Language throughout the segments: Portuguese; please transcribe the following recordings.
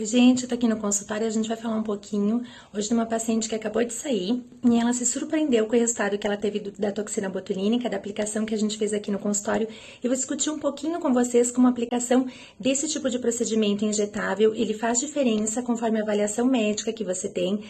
Oi, gente, eu tô aqui no consultório e a gente vai falar um pouquinho hoje de uma paciente que acabou de sair e ela se surpreendeu com o resultado que ela teve da toxina botulínica, da aplicação que a gente fez aqui no consultório. E vou discutir um pouquinho com vocês como a aplicação desse tipo de procedimento injetável, ele faz diferença conforme a avaliação médica que você tem,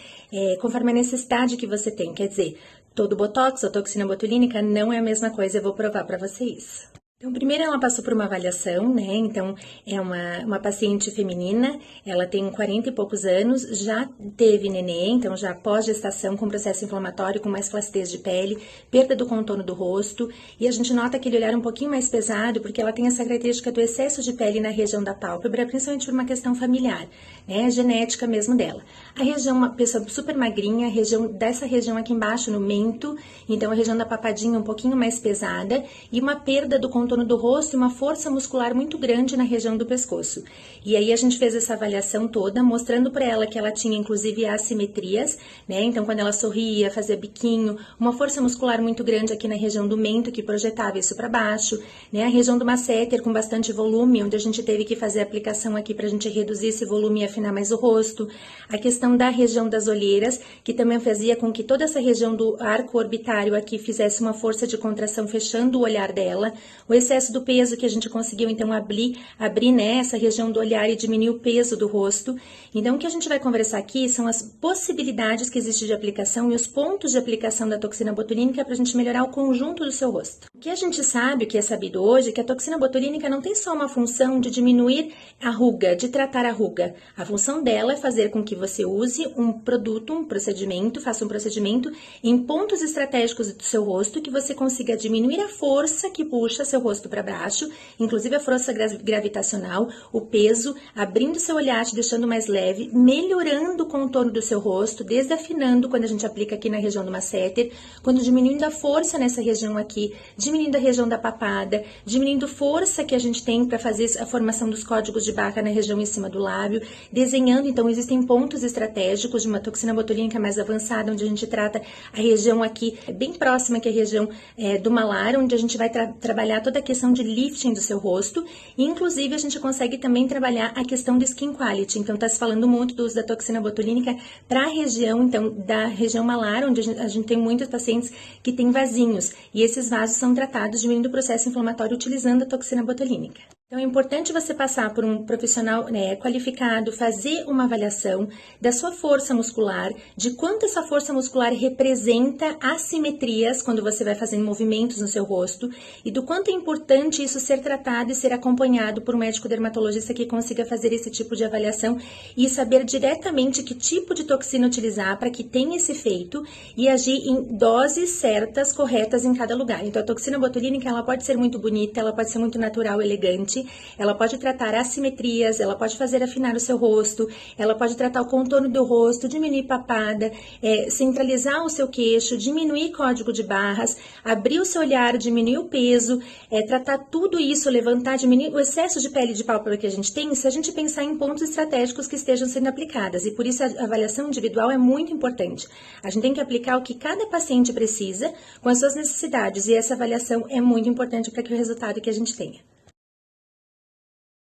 conforme a necessidade que você tem. Quer dizer, todo botox ou toxina botulínica não é a mesma coisa, eu vou provar pra vocês. Então, primeiro ela passou por uma avaliação, né? Então, é uma paciente feminina, ela tem 40 e poucos anos, já teve nenê, então já pós-gestação, com processo inflamatório, com mais flacidez de pele, perda do contorno do rosto, e a gente nota aquele olhar um pouquinho mais pesado, porque ela tem essa característica do excesso de pele na região da pálpebra, principalmente por uma questão familiar, né? Genética mesmo dela. A região, uma pessoa super magrinha, dessa região aqui embaixo, no mento, então a região da papadinha um pouquinho mais pesada, e uma perda do contorno do rosto e uma força muscular muito grande na região do pescoço. E aí a gente fez essa avaliação toda, mostrando para ela que ela tinha inclusive assimetrias, né? Então quando ela sorria, fazia biquinho, uma força muscular muito grande aqui na região do mento que projetava isso para baixo, né? A região do masseter com bastante volume, onde a gente teve que fazer a aplicação aqui para a gente reduzir esse volume e afinar mais o rosto. A questão da região das olheiras, que também fazia com que toda essa região do arco orbitário aqui fizesse uma força de contração fechando o olhar dela. O excesso do peso que a gente conseguiu, então, abrir né, essa região do olhar e diminuir o peso do rosto. Então, o que a gente vai conversar aqui são as possibilidades que existem de aplicação e os pontos de aplicação da toxina botulínica para a gente melhorar o conjunto do seu rosto. O que a gente sabe, o que é sabido hoje, é que a toxina botulínica não tem só uma função de diminuir a ruga, de tratar a ruga. A função dela é fazer com que você use um produto, um procedimento, faça um procedimento em pontos estratégicos do seu rosto que você consiga diminuir a força que puxa seu rosto para baixo, inclusive a força gravitacional, o peso, abrindo seu olhar, te deixando mais leve, melhorando o contorno do seu rosto, desafinando quando a gente aplica aqui na região do masseter, quando diminuindo a força nessa região aqui, diminuindo a região da papada, diminuindo força que a gente tem para fazer a formação dos códigos de Barra na região em cima do lábio, desenhando, então existem pontos estratégicos de uma toxina botulínica mais avançada, onde a gente trata a região aqui bem próxima, que é a região do malar, onde a gente vai trabalhar toda a questão de lifting do seu rosto, e inclusive a gente consegue também trabalhar a questão de skin quality. Então tá se falando muito do uso da toxina botulínica para a região, então da região malar, onde a gente tem muitos pacientes que têm vasinhos, e esses vasos são tratados diminuindo o processo inflamatório utilizando a toxina botulínica. Então, é importante você passar por um profissional qualificado, fazer uma avaliação da sua força muscular, de quanto essa força muscular representa assimetrias quando você vai fazendo movimentos no seu rosto e do quanto é importante isso ser tratado e ser acompanhado por um médico dermatologista que consiga fazer esse tipo de avaliação e saber diretamente que tipo de toxina utilizar para que tenha esse efeito e agir em doses certas, corretas em cada lugar. Então, a toxina botulínica, ela pode ser muito bonita, ela pode ser muito natural, elegante, ela pode tratar assimetrias, ela pode fazer afinar o seu rosto, ela pode tratar o contorno do rosto, diminuir papada, centralizar o seu queixo, diminuir código de barras, abrir o seu olhar, diminuir o peso, tratar tudo isso, levantar, diminuir o excesso de pele de pálpebra que a gente tem, se a gente pensar em pontos estratégicos que estejam sendo aplicadas. E por isso a avaliação individual é muito importante. A gente tem que aplicar o que cada paciente precisa com as suas necessidades e essa avaliação é muito importante para que o resultado que a gente tenha.